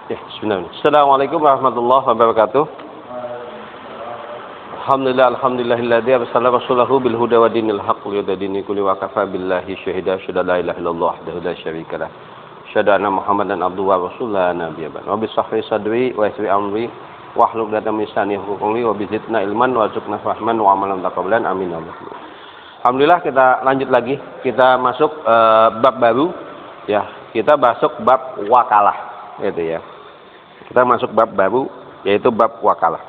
Ya, bismillah. Assalamualaikum warahmatullahi wabarakatuh. Alhamdulillahilladzi arsala rasulahu bil huda wa dinil haqq liyudhhirahu kulli wa kafa billahi syahida syada la ilaha illallah wahdahu la syarika lah. Syada anna Muhammadan abduhu wa rasuluhu nabiyya ba'd. Wa bi sahri sadri wa yasri amri wa hlul 'uqdatam min lisani yafqahu qawli wa bi zidna ilman wa zukna fahman wa amalan taqabbalan amin ya Allah. Alhamdulillah, kita lanjut lagi. Kita masuk bab baru ya. Kita masuk bab wakalah gitu ya. Kita masuk bab baru yaitu bab wakalah.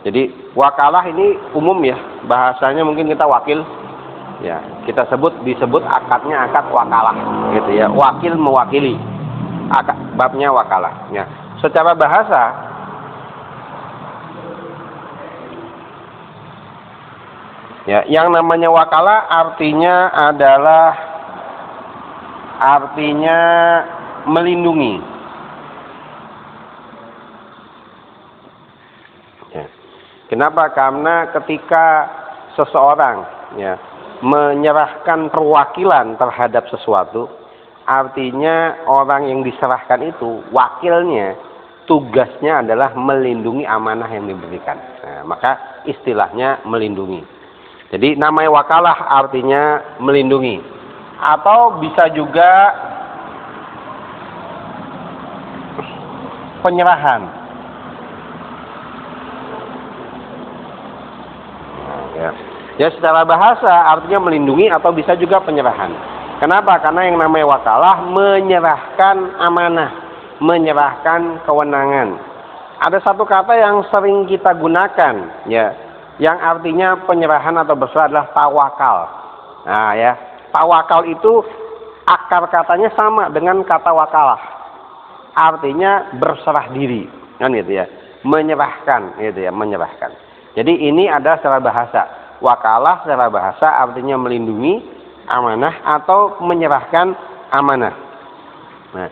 Jadi wakalah ini umum ya, bahasanya mungkin kita wakil ya, kita disebut akadnya akad wakalah gitu ya, wakil mewakili, babnya wakalah ya. Secara bahasa ya, yang namanya wakalah artinya melindungi. Kenapa? Karena ketika seseorang ya menyerahkan perwakilan terhadap sesuatu, artinya orang yang diserahkan itu wakilnya, tugasnya adalah melindungi amanah yang diberikan. Nah, maka istilahnya melindungi. Jadi namanya wakalah artinya melindungi, atau bisa juga penyerahan. Ya, secara bahasa artinya melindungi atau bisa juga penyerahan. Kenapa? Karena yang namanya wakalah menyerahkan amanah, menyerahkan kewenangan. Ada satu kata yang sering kita gunakan ya, yang artinya penyerahan atau berserah adalah tawakal. Nah ya, tawakal itu akar katanya sama dengan kata wakalah. Artinya berserah diri, kan gitu ya. Menyerahkan gitu ya, menyerahkan. Jadi ini ada secara bahasa. Wakalah secara bahasa artinya melindungi amanah atau menyerahkan amanah. Nah,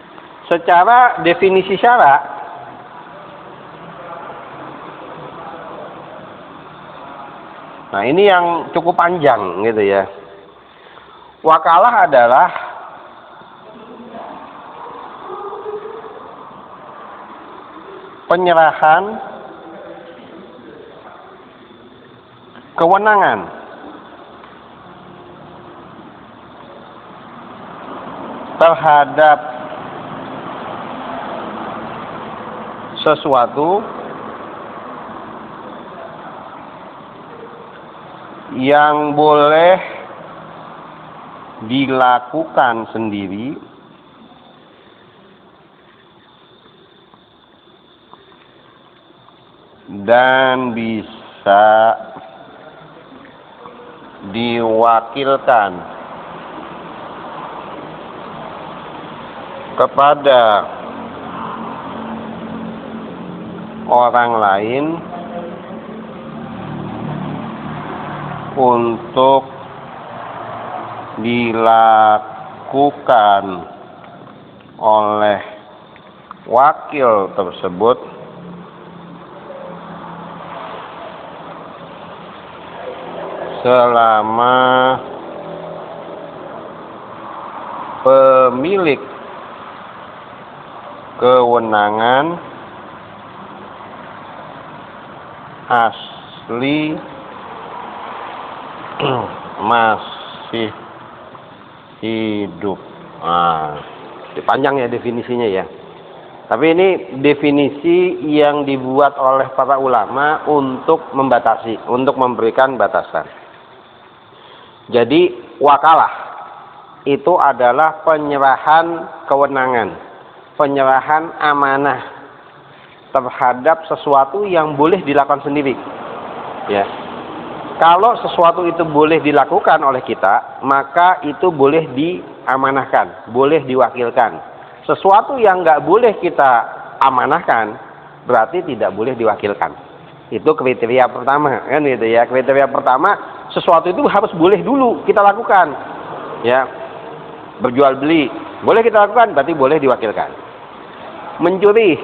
secara definisi syara, nah ini yang cukup panjang gitu ya. Wakalah adalah penyerahan kewenangan terhadap sesuatu yang boleh dilakukan sendiri dan bisa diwakilkan kepada orang lain untuk dilakukan oleh wakil tersebut selama pemilik kewenangan asli masih hidup. Nah, panjang ya definisinya ya. Tapi ini definisi yang dibuat oleh para ulama untuk membatasi, untuk memberikan batasan. Jadi wakalah itu adalah penyerahan kewenangan, penyerahan amanah terhadap sesuatu yang boleh dilakukan sendiri. Ya. Kalau sesuatu itu boleh dilakukan oleh kita, maka itu boleh diamanahkan, boleh diwakilkan. Sesuatu yang nggak boleh kita amanahkan, berarti tidak boleh diwakilkan. Itu kriteria pertama, kan gitu ya. Kriteria pertama, sesuatu itu harus boleh dulu kita lakukan. Ya. Berjual beli, boleh kita lakukan, berarti boleh diwakilkan. Mencuri,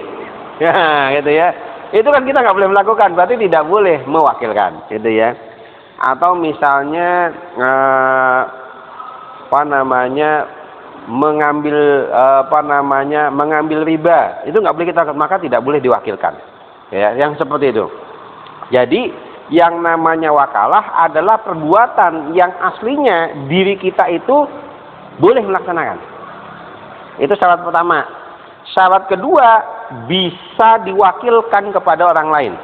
ya gitu ya. Itu kan kita nggak boleh melakukan, berarti tidak boleh mewakilkan, gitu ya. Atau misalnya mengambil mengambil riba, itu nggak boleh kita lakukan, maka tidak boleh diwakilkan. Ya, yang seperti itu. Jadi yang namanya wakalah adalah perbuatan yang aslinya diri kita itu boleh melaksanakan. Itu syarat pertama. Syarat kedua, bisa diwakilkan kepada orang lain.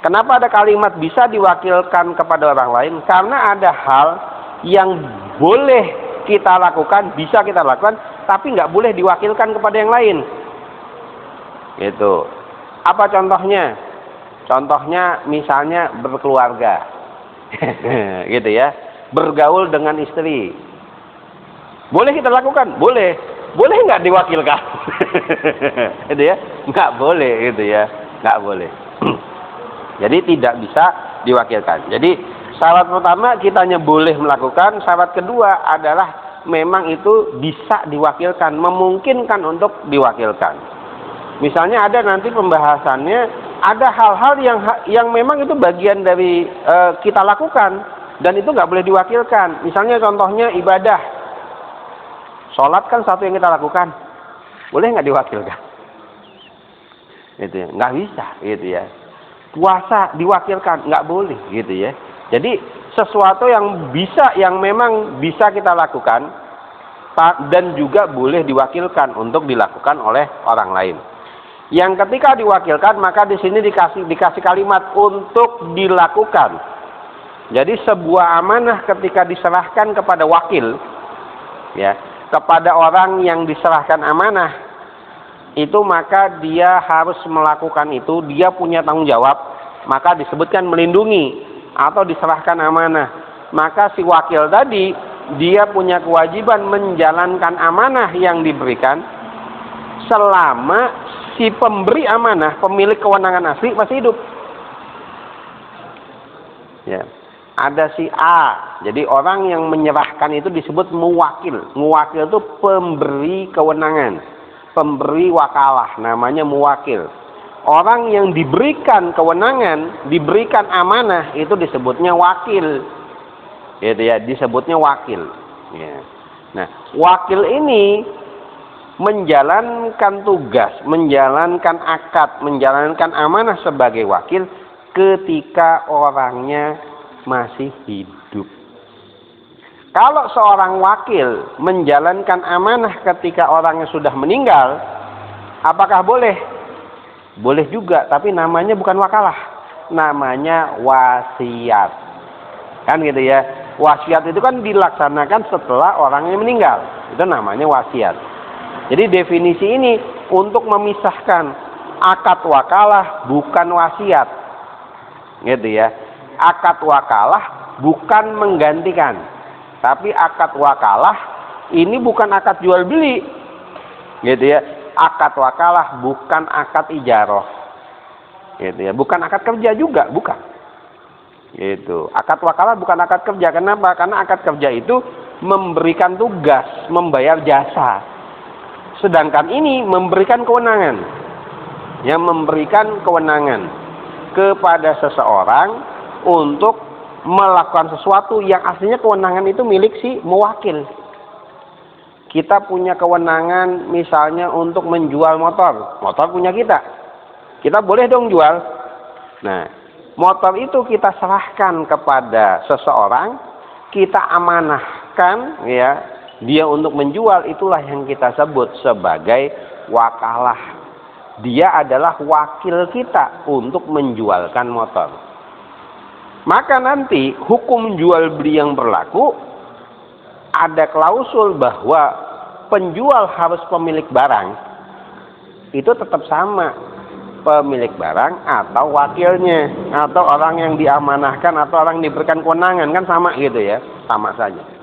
Kenapa ada kalimat bisa diwakilkan kepada orang lain? Karena ada hal yang boleh kita lakukan, bisa kita lakukan, tapi nggak boleh diwakilkan kepada yang lain. Gitu. Apa contohnya? Contohnya misalnya berkeluarga. Gitu ya. Bergaul dengan istri. Boleh kita lakukan? Boleh. Boleh nggak diwakilkan? Gitu ya. Nggak boleh gitu ya. Nggak boleh. Jadi tidak bisa diwakilkan. Jadi syarat pertama kitanya boleh melakukan, syarat kedua adalah memang itu bisa diwakilkan, memungkinkan untuk diwakilkan. Misalnya ada nanti pembahasannya, ada hal-hal yang memang itu bagian dari kita lakukan dan itu nggak boleh diwakilkan. Misalnya contohnya ibadah, sholat kan satu yang kita lakukan, boleh nggak diwakilkan? Gitu ya, nggak bisa, gitu ya. Puasa diwakilkan, nggak boleh, gitu ya. Jadi sesuatu yang bisa, yang memang bisa kita lakukan dan juga boleh diwakilkan untuk dilakukan oleh orang lain. Yang ketika diwakilkan, maka di sini dikasih kalimat untuk dilakukan. Jadi sebuah amanah ketika diserahkan kepada wakil, ya, kepada orang yang diserahkan amanah, itu maka dia harus melakukan itu, dia punya tanggung jawab, maka disebutkan melindungi atau diserahkan amanah. Maka si wakil tadi, dia punya kewajiban menjalankan amanah yang diberikan selama si pemberi amanah, pemilik kewenangan asli masih hidup. Ya. Ada si A, jadi orang yang menyerahkan itu disebut muwakil. Muwakil itu pemberi kewenangan, pemberi wakalah, namanya muwakil. Orang yang diberikan kewenangan, diberikan amanah, itu disebutnya wakil. Gitu ya, disebutnya wakil. Ya. Nah, wakil ini menjalankan tugas, menjalankan akad, menjalankan amanah sebagai wakil ketika orangnya masih hidup. Kalau seorang wakil menjalankan amanah ketika orangnya sudah meninggal, apakah boleh? Boleh juga, tapi namanya bukan wakalah, namanya wasiat. Kan gitu ya. Wasiat itu kan dilaksanakan setelah orangnya meninggal. Itu namanya wasiat. Jadi definisi ini untuk memisahkan akad wakalah bukan wasiat. Gitu ya. Akad wakalah bukan menggantikan. Tapi akad wakalah ini bukan akad jual beli. Gitu ya. Akad wakalah bukan akad ijarah. Gitu ya. Bukan akad kerja juga, bukan. Gitu. Akad wakalah bukan akad kerja. Kenapa? Karena akad kerja itu memberikan tugas, membayar jasa. Sedangkan ini memberikan kewenangan, yang memberikan kewenangan kepada seseorang untuk melakukan sesuatu yang aslinya kewenangan itu milik si mewakil. Kita punya kewenangan misalnya untuk menjual motor, motor punya kita boleh dong jual. Nah, motor itu kita serahkan kepada seseorang, kita amanahkan, ya. Dia untuk menjual, itulah yang kita sebut sebagai wakalah. Dia adalah wakil kita untuk menjualkan motor. Maka nanti hukum jual beli yang berlaku, ada klausul bahwa penjual harus pemilik barang. Itu tetap sama, pemilik barang atau wakilnya, atau orang yang diamanahkan atau orang yang diberikan kewenangan, kan sama gitu ya, sama saja.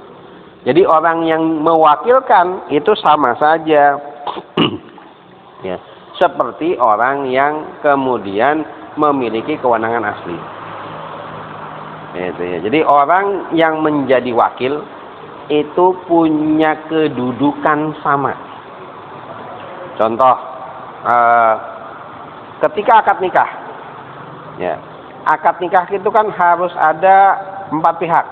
Jadi orang yang mewakilkan itu sama saja. Ya, seperti orang yang kemudian memiliki kewenangan asli. Itu ya. Jadi orang yang menjadi wakil itu punya kedudukan sama. Contoh, ketika akad nikah, ya, akad nikah itu kan harus ada 4 pihak.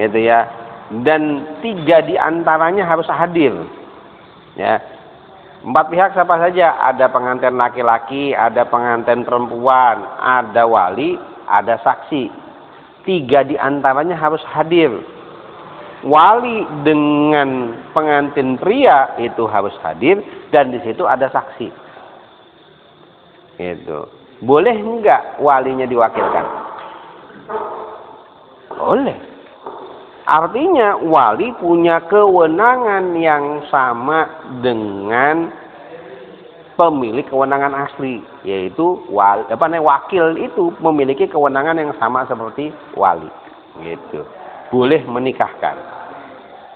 Gitu ya. dan 3 diantaranya harus hadir. Ya, 4 pihak siapa saja? Ada pengantin laki-laki, ada pengantin perempuan, ada wali, ada saksi. 3 diantaranya harus hadir. Wali dengan pengantin pria itu harus hadir dan di situ ada saksi. Itu boleh enggak walinya diwakilkan? Boleh. Artinya wali punya kewenangan yang sama dengan pemilik kewenangan asli, yaitu wakil itu memiliki kewenangan yang sama seperti wali. Gitu. Boleh menikahkan.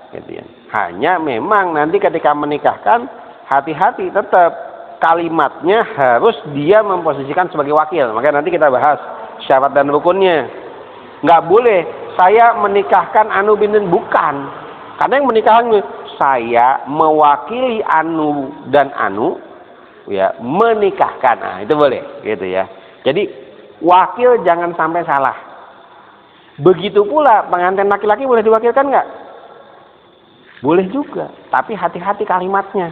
Gitu ya. Hanya memang nanti ketika menikahkan hati-hati, tetap kalimatnya harus dia memposisikan sebagai wakil. Maka nanti kita bahas syarat dan rukunnya. Nggak boleh saya menikahkan anu binten, bukan. Karena yang menikahkan saya mewakili anu dan anu, ya, menikahkan. Nah, itu boleh, gitu ya. Jadi wakil jangan sampai salah. Begitu pula pengantin laki-laki boleh diwakilkan nggak? Boleh juga, tapi hati-hati kalimatnya.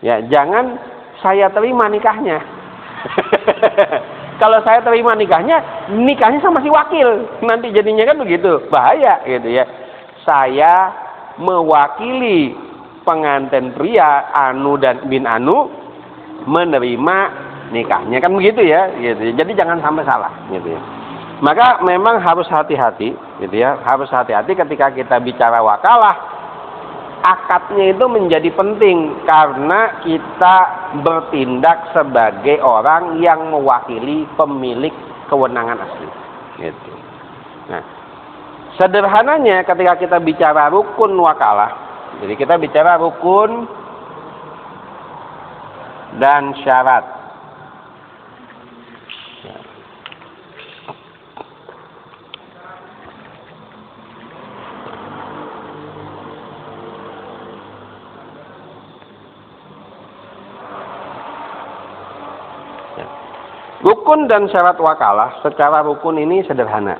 Ya, jangan saya terima nikahnya. Kalau saya terima nikahnya sama si wakil. Nanti jadinya kan begitu, bahaya gitu ya. Saya mewakili pengantin pria anu dan bin anu menerima nikahnya, kan begitu ya, gitu. Jadi jangan sampai salah, gitu ya. Maka memang harus hati-hati, gitu ya. Harus hati-hati ketika kita bicara wakalah. Akadnya itu menjadi penting karena kita bertindak sebagai orang yang mewakili pemilik kewenangan asli. Gitu. Nah, sederhananya ketika kita bicara rukun wakalah, jadi kita bicara rukun dan syarat. Rukun dan syarat wakalah secara rukun ini sederhana.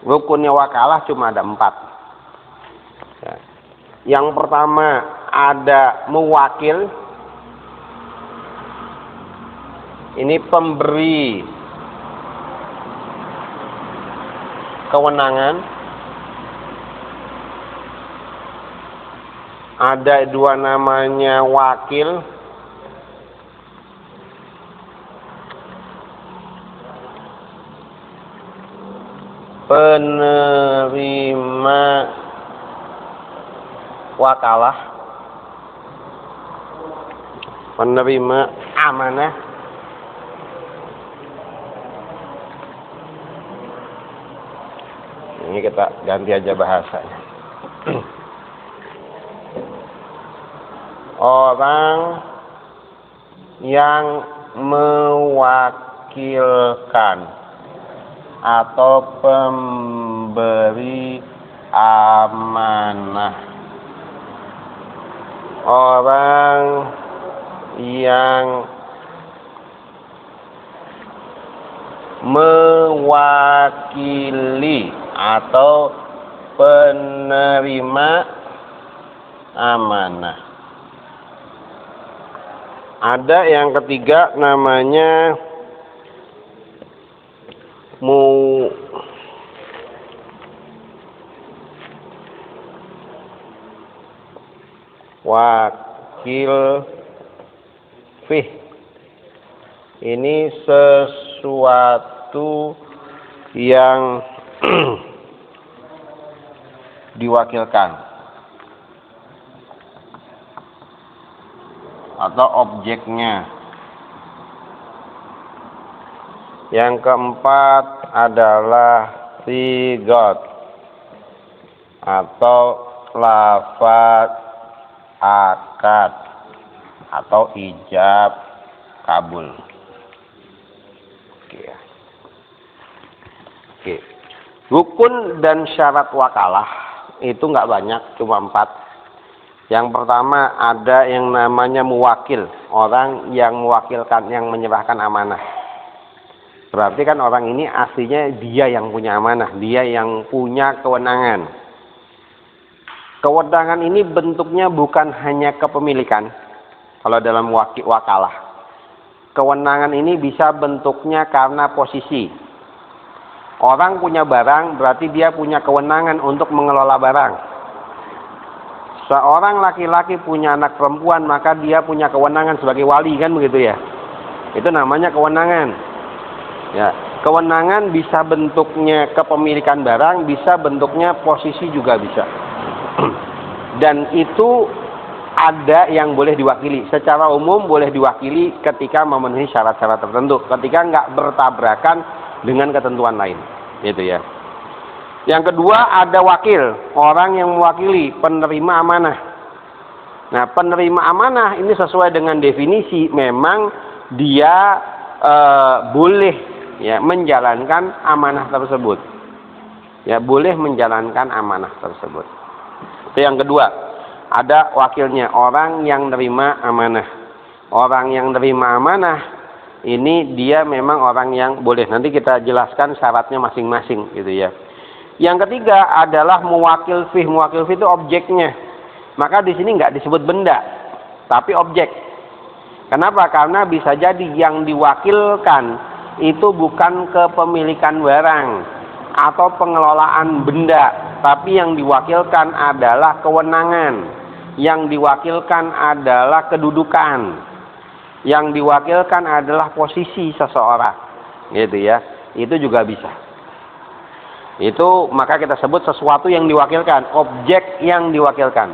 Rukunnya wakalah cuma ada 4. Ya. Yang pertama ada muwakil. Ini pemberi kewenangan. Ada 2 namanya wakil. Penerima wakalah, penerima amanah, ini kita ganti aja bahasanya. Orang yang mewakilkan atau pemberi amanah. Orang yang mewakili atau penerima amanah. Ada yang ketiga namanya wakil fih. Ini sesuatu yang diwakilkan atau objeknya. Yang keempat adalah sigot atau lafaz akad atau ijab kabul. Oke. Oke. Rukun dan syarat wakalah itu nggak banyak, cuma 4. Yang pertama ada yang namanya muwakil, orang yang mewakilkan, yang menyerahkan amanah. Berarti kan orang ini aslinya dia yang punya amanah, dia yang punya kewenangan. Kewenangan ini bentuknya bukan hanya kepemilikan. Kalau dalam wakalah, kewenangan ini bisa bentuknya karena posisi. Orang punya barang, berarti dia punya kewenangan untuk mengelola barang. Seorang laki-laki punya anak perempuan, maka dia punya kewenangan sebagai wali, kan begitu ya. Itu namanya kewenangan. Ya, kewenangan bisa bentuknya kepemilikan barang, bisa bentuknya posisi juga bisa. Dan itu ada yang boleh diwakili. Secara umum boleh diwakili ketika memenuhi syarat-syarat tertentu, ketika nggak bertabrakan dengan ketentuan lain, gitu ya. Yang kedua, ada wakil, orang yang mewakili, penerima amanah. Nah, penerima amanah ini sesuai dengan definisi, memang dia boleh ya menjalankan amanah tersebut. Ya, boleh menjalankan amanah tersebut. Itu yang kedua, ada wakilnya, orang yang nerima amanah. Orang yang nerima amanah ini dia memang orang yang boleh. Nanti kita jelaskan syaratnya masing-masing, gitu ya. Yang ketiga adalah muwakil fih. Muwakil fih itu objeknya. Maka di sini nggak disebut benda, tapi objek. Kenapa? Karena bisa jadi yang diwakilkan itu bukan kepemilikan barang atau pengelolaan benda, tapi yang diwakilkan adalah kewenangan. Yang diwakilkan adalah kedudukan. Yang diwakilkan adalah posisi seseorang. Gitu ya. Itu juga bisa. Itu maka kita sebut sesuatu yang diwakilkan, objek yang diwakilkan.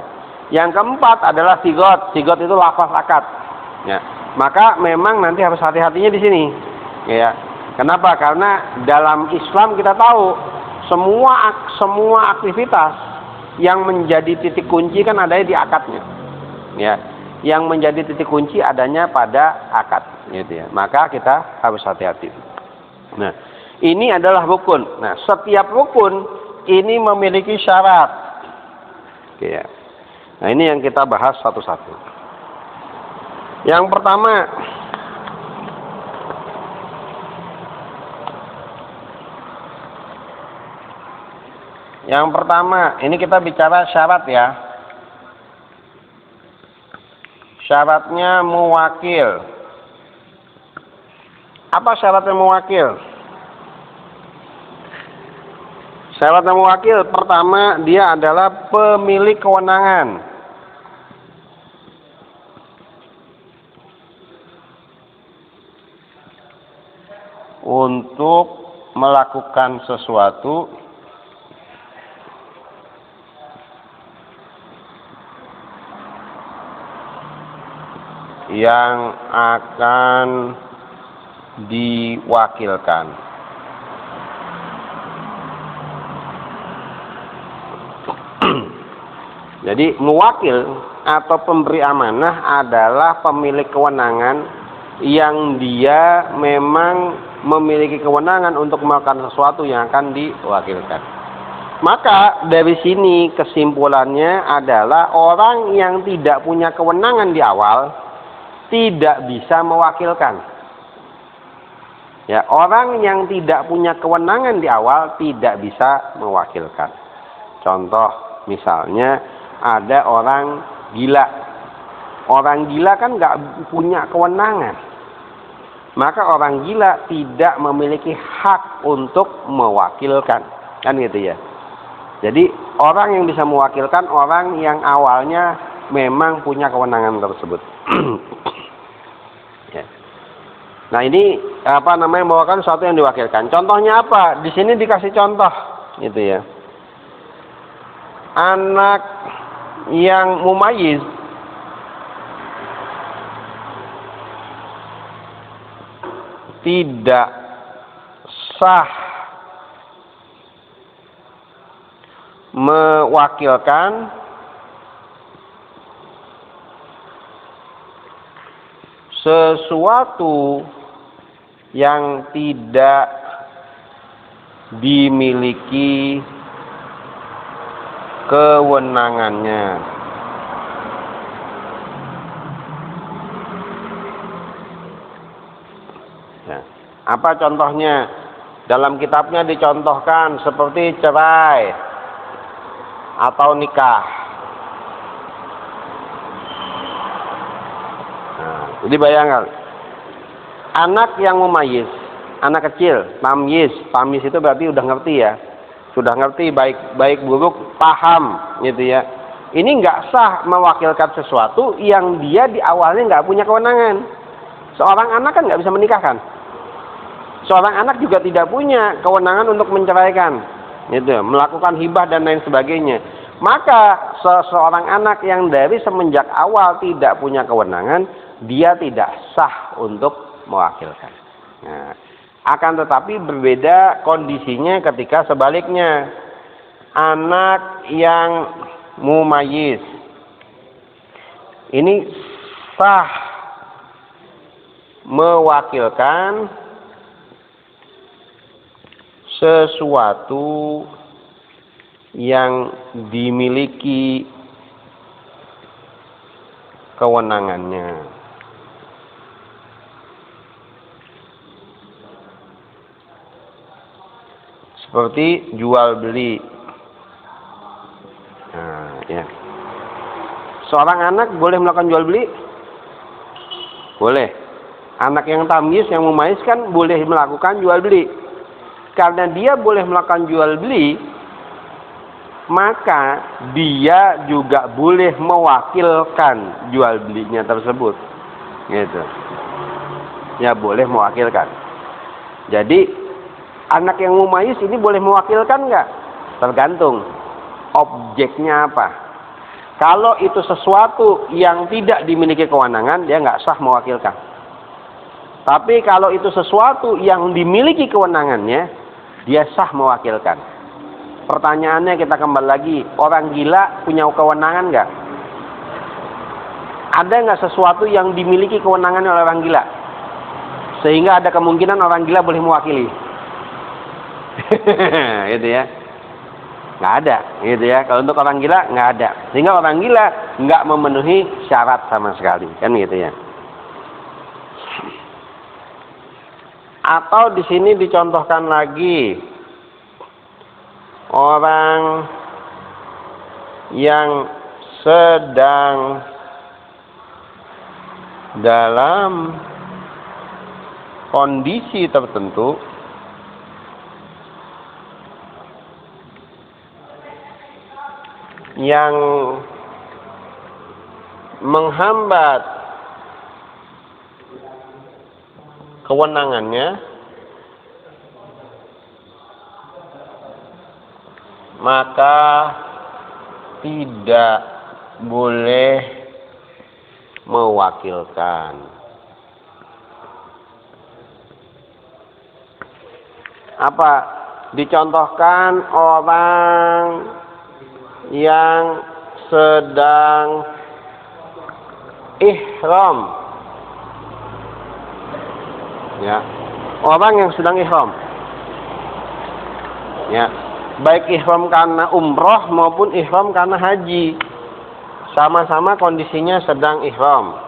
Yang keempat adalah sigot. Sigot itu lafaz akad. Ya. Maka memang nanti harus hati-hatinya di sini. Ya. Kenapa? Karena dalam Islam kita tahu semua aktivitas yang menjadi titik kunci kan adanya di akadnya. Ya. Yang menjadi titik kunci adanya pada akad, gitu ya. Maka kita harus hati-hati. Nah, ini adalah rukun. Nah, setiap rukun ini memiliki syarat. Oke ya. Nah, ini yang kita bahas satu-satu. Yang pertama, ini kita bicara syarat ya. Syaratnya muwakil. Apa syaratnya muwakil? Syaratnya muwakil pertama, dia adalah pemilik kewenangan. Untuk melakukan sesuatu yang akan diwakilkan. Jadi muwakil atau pemberi amanah adalah pemilik kewenangan yang dia memang memiliki kewenangan untuk melakukan sesuatu yang akan diwakilkan. Maka dari sini kesimpulannya adalah orang yang tidak punya kewenangan di awal tidak bisa mewakilkan. Ya, orang yang tidak punya kewenangan di awal tidak bisa mewakilkan. Contoh misalnya ada orang gila. Orang gila kan nggak punya kewenangan. Maka orang gila tidak memiliki hak untuk mewakilkan. Kan gitu ya. Jadi orang yang bisa mewakilkan orang yang awalnya memang punya kewenangan tersebut. Ya. Nah, ini mewakilkan sesuatu yang diwakilkan. Contohnya apa? Di sini dikasih contoh, gitu ya. Anak yang mumayyiz tidak sah mewakilkan sesuatu yang tidak dimiliki kewenangannya. Ya. Apa contohnya? Dalam kitabnya dicontohkan seperti cerai atau nikah. Jadi bayangkan, anak yang mumayyiz, anak kecil, tamyiz itu berarti udah ngerti ya, sudah ngerti baik buruk, paham gitu ya. Ini nggak sah mewakilkan sesuatu yang dia di awalnya nggak punya kewenangan. Seorang anak kan nggak bisa menikahkan. Seorang anak juga tidak punya kewenangan untuk menceraikan, gitu, melakukan hibah dan lain sebagainya. Maka seorang anak yang dari semenjak awal tidak punya kewenangan, dia tidak sah untuk mewakilkan. Nah, akan tetapi berbeda kondisinya ketika sebaliknya, anak yang mumayyiz ini sah mewakilkan sesuatu yang dimiliki kewenangannya. Seperti jual beli. Nah, ya. Seorang anak boleh melakukan jual beli? Boleh. Anak yang tamyiz, yang mumayyiz kan boleh melakukan jual beli. Karena dia boleh melakukan jual beli, maka dia juga boleh mewakilkan jual belinya tersebut, gitu. Ya boleh mewakilkan. Jadi anak yang mumayyiz ini boleh mewakilkan nggak? Tergantung objeknya apa. Kalau itu sesuatu yang tidak dimiliki kewenangan, dia nggak sah mewakilkan. Tapi kalau itu sesuatu yang dimiliki kewenangannya, dia sah mewakilkan. Pertanyaannya kita kembali lagi, orang gila punya kewenangan nggak? Ada nggak sesuatu yang dimiliki kewenangan oleh orang gila? Sehingga ada kemungkinan orang gila boleh mewakili. Gitu ya. Nggak ada, gitu ya. Kalau untuk orang gila nggak ada. Sehingga orang gila nggak memenuhi syarat sama sekali, kan gitu ya. Atau di sini dicontohkan lagi, orang yang sedang dalam kondisi tertentu yang menghambat kewenangannya, maka tidak boleh mewakilkan. Apa? Dicontohkan orang yang sedang ihram. Ya, orang yang sedang ihram. Ya, baik ihram karena umroh maupun ihram karena haji, sama-sama kondisinya sedang ihram.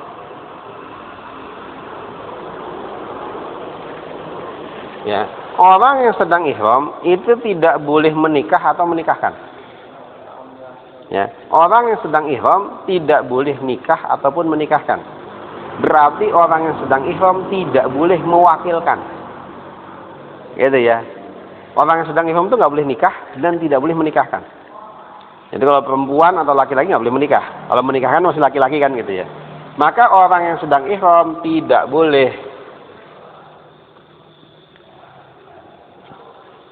Ya, orang yang sedang ihram itu tidak boleh menikah atau menikahkan. Ya, orang yang sedang ihram tidak boleh nikah ataupun menikahkan. Berarti orang yang sedang ihram tidak boleh mewakilkan. Gitu ya. Orang yang sedang ihram itu nggak boleh nikah dan tidak boleh menikahkan. Jadi kalau perempuan atau laki-laki nggak boleh menikah. Kalau menikahkan masih laki-laki kan gitu ya. Maka orang yang sedang ihram tidak boleh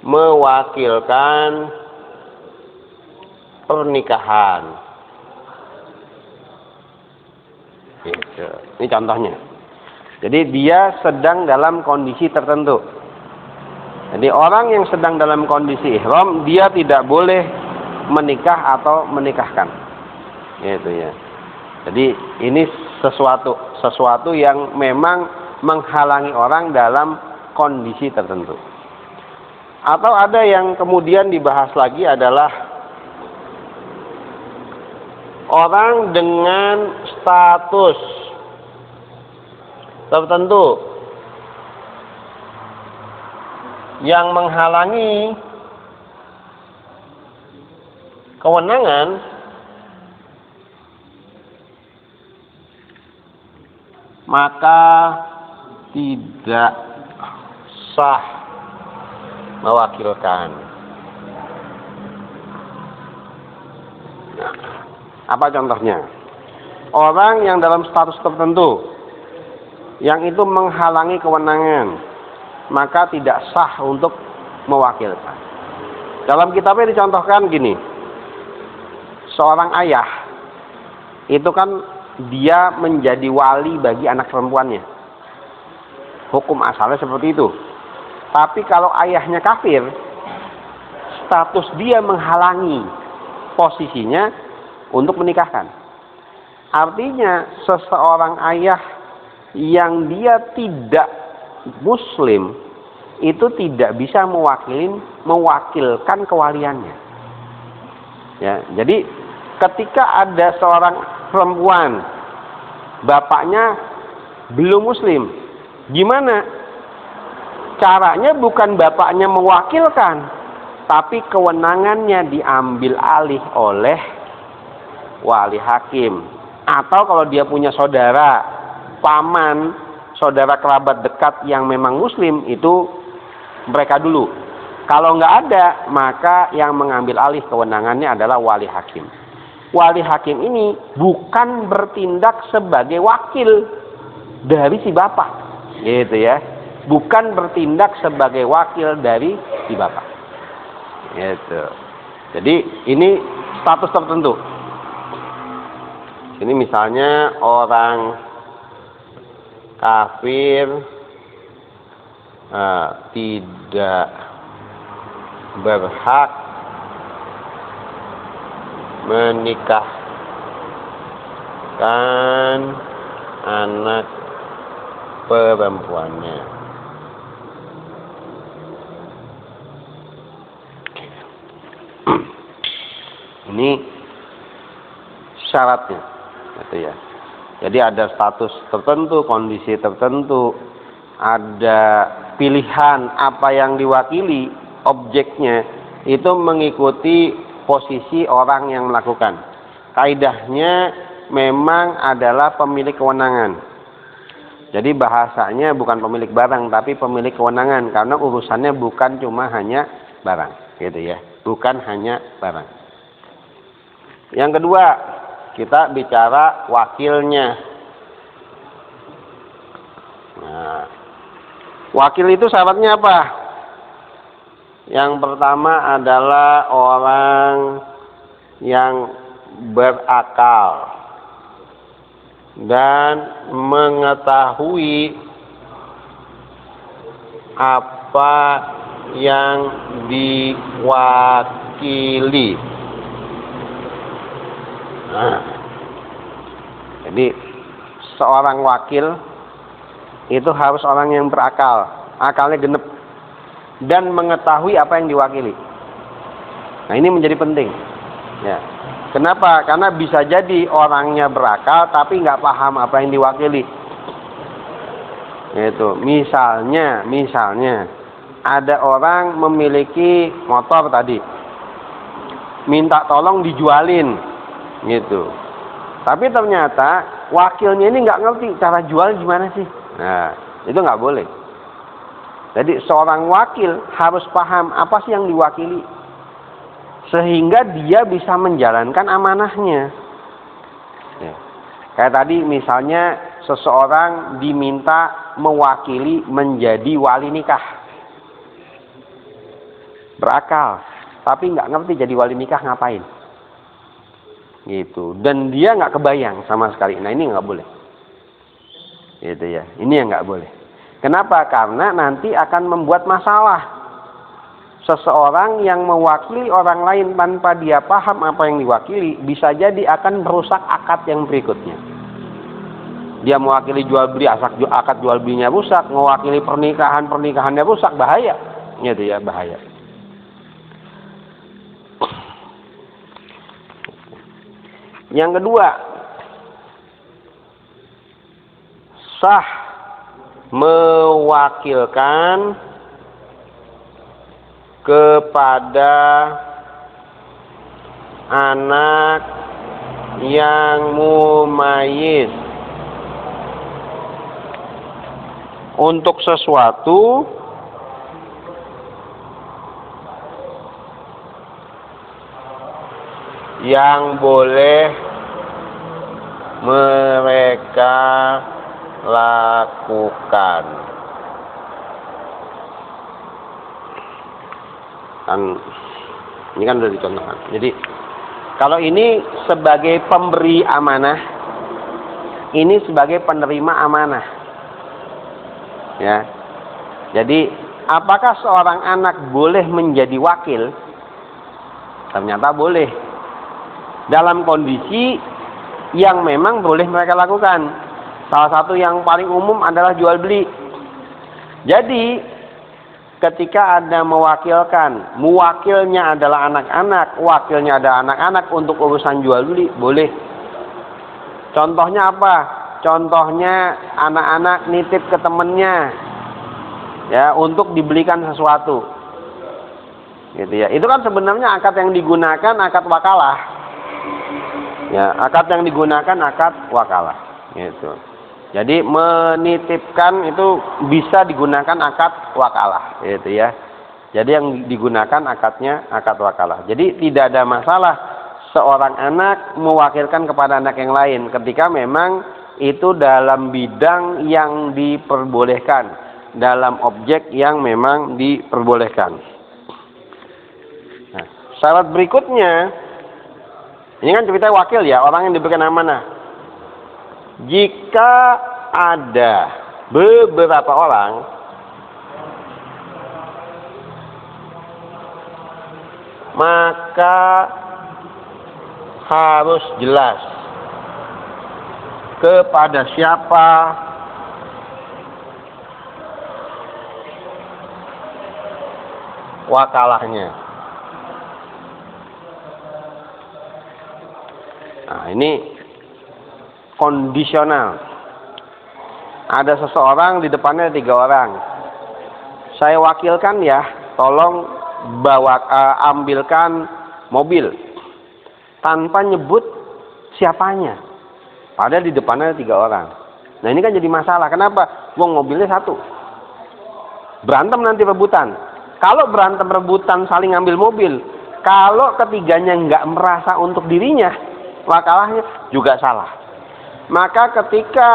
mewakilkan pernikahan. Gitu. Ini contohnya. Jadi dia sedang dalam kondisi tertentu. Jadi orang yang sedang dalam kondisi ihram, dia tidak boleh menikah atau menikahkan. Gitu ya. Jadi ini sesuatu yang memang menghalangi orang dalam kondisi tertentu. Atau ada yang kemudian dibahas lagi adalah orang dengan status tertentu yang menghalangi kewenangan, maka tidak sah mewakilkan. Nah, apa contohnya? Orang yang dalam status tertentu yang itu menghalangi kewenangan, maka tidak sah untuk mewakilkan. Dalam kitabnya dicontohkan gini, seorang ayah itu kan dia menjadi wali bagi anak perempuannya. Hukum asalnya seperti itu. Tapi kalau ayahnya kafir, status dia menghalangi posisinya untuk menikahkan. Artinya seseorang ayah yang dia tidak muslim itu tidak bisa mewakilkan kewaliannya. Ya, jadi ketika ada seorang perempuan bapaknya belum muslim, gimana? Caranya bukan bapaknya mewakilkan, tapi kewenangannya diambil alih oleh wali hakim. Atau kalau dia punya saudara, paman, saudara kerabat dekat yang memang muslim, itu mereka dulu. Kalau nggak ada, maka yang mengambil alih kewenangannya adalah wali hakim. Wali hakim ini bukan bertindak sebagai wakil dari si bapak, gitu ya. Bukan bertindak sebagai wakil dari si bapak, gitu. Jadi ini status tertentu. Ini misalnya orang kafir tidak berhak menikahkan anak perempuannya. Ini syaratnya. Gitu ya. Jadi ada status tertentu, kondisi tertentu, ada pilihan apa yang diwakili, objeknya itu mengikuti posisi orang yang melakukan. Kaidahnya memang adalah pemilik kewenangan. Jadi bahasanya bukan pemilik barang tapi pemilik kewenangan, karena urusannya bukan cuma hanya barang, gitu ya. Bukan hanya barang. Yang kedua, kita bicara wakilnya. Nah, wakil itu syaratnya apa? Yang pertama adalah orang yang berakal dan mengetahui apa yang diwakili. Nah, jadi seorang wakil itu harus orang yang berakal, akalnya genep, dan mengetahui apa yang diwakili. Nah, ini menjadi penting. Ya. Kenapa? Karena bisa jadi orangnya berakal tapi nggak paham apa yang diwakili. Itu misalnya ada orang memiliki motor tadi, minta tolong dijualin, gitu. Tapi ternyata wakilnya ini nggak ngerti cara jual gimana sih. Nah, itu nggak boleh. Jadi seorang wakil harus paham apa sih yang diwakili, sehingga dia bisa menjalankan amanahnya. Ya. Kayak tadi misalnya seseorang diminta mewakili menjadi wali nikah, berakal, tapi nggak ngerti jadi wali nikah ngapain. Gitu, dan dia nggak kebayang sama sekali. Nah, ini nggak boleh, gitu ya. Ini yang nggak boleh. Kenapa? Karena nanti akan membuat masalah. Seseorang yang mewakili orang lain tanpa dia paham apa yang diwakili, bisa jadi akan merusak akad yang berikutnya. Dia mewakili jual beli, akad jual belinya rusak, mewakili pernikahannya rusak, bahaya, gitu ya, bahaya. Yang kedua, sah mewakilkan kepada anak yang mumayyiz untuk sesuatu yang boleh mereka lakukan. Ini kan udah dicontohkan. Jadi kalau ini sebagai pemberi amanah, ini sebagai penerima amanah. Ya. Jadi apakah seorang anak boleh menjadi wakil? Ternyata boleh. Dalam kondisi yang memang boleh mereka lakukan. Salah satu yang paling umum adalah jual beli. Jadi ketika ada mewakilkan, muwakilnya adalah anak-anak, wakilnya ada anak-anak untuk urusan jual beli, boleh. Contohnya apa? Contohnya anak-anak nitip ke temennya, ya, untuk dibelikan sesuatu, gitu ya. Itu kan sebenarnya akad yang digunakan akad wakalah, ya. Akad yang digunakan akad wakalah, gitu. Jadi menitipkan itu bisa digunakan akad wakalah, gitu ya. Jadi yang digunakan akadnya akad wakalah. Jadi tidak ada masalah seorang anak mewakilkan kepada anak yang lain ketika memang itu dalam bidang yang diperbolehkan, dalam objek yang memang diperbolehkan. Nah, syarat berikutnya, ini kan cerita wakil ya, orang yang diberikan amanah. Jika ada beberapa orang maka harus jelas kepada siapa wakalahnya. Nah, ini kondisional. Ada seseorang di depannya 3 orang. Saya wakilkan ya, tolong ambilkan mobil. Tanpa nyebut siapanya. Padahal di depannya 3 orang. Nah, ini kan jadi masalah. Kenapa? Wong mobilnya 1. Berantem nanti rebutan. Kalau berantem rebutan saling ngambil mobil, kalau ketiganya nggak merasa untuk dirinya, wakalahnya juga salah. Maka ketika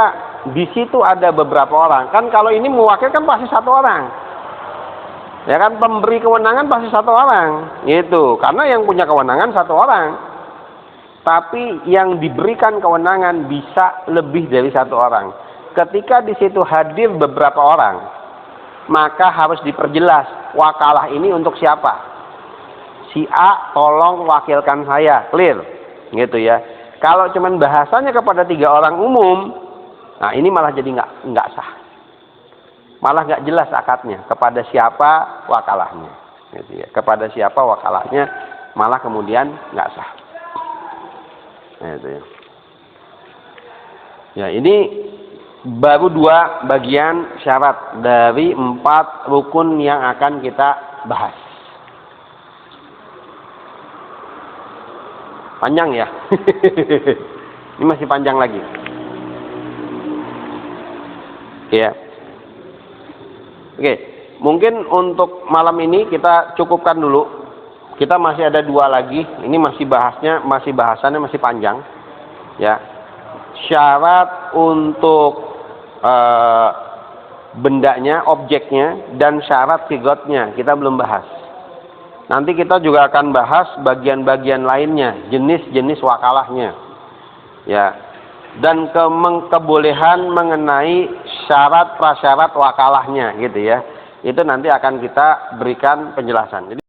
di situ ada beberapa orang, kan kalau ini mewakilkan pasti 1 orang. Ya kan, pemberi kewenangan pasti 1 orang. Gitu. Karena yang punya kewenangan 1 orang. Tapi yang diberikan kewenangan bisa lebih dari 1 orang. Ketika di situ hadir beberapa orang, maka harus diperjelas wakalah ini untuk siapa. Si A tolong wakilkan saya, clear, gitu ya. Kalau cuman bahasanya kepada 3 orang umum, nah ini malah jadi nggak sah, malah nggak jelas akadnya kepada siapa wakalahnya, gitu ya. Kepada siapa wakalahnya malah kemudian nggak sah. Gitu ya. Ya, ini baru 2 bagian syarat dari 4 rukun yang akan kita bahas. Panjang ya. Ini masih panjang lagi. Ya. Oke, mungkin untuk malam ini kita cukupkan dulu. Kita masih ada 2 lagi. Ini bahasannya masih panjang. Ya. Syarat untuk bendanya, objeknya, dan syarat sigotnya kita belum bahas. Nanti kita juga akan bahas bagian-bagian lainnya, jenis-jenis wakalahnya, ya, dan kebolehan mengenai syarat prasyarat wakalahnya, gitu ya. Itu nanti akan kita berikan penjelasan. Jadi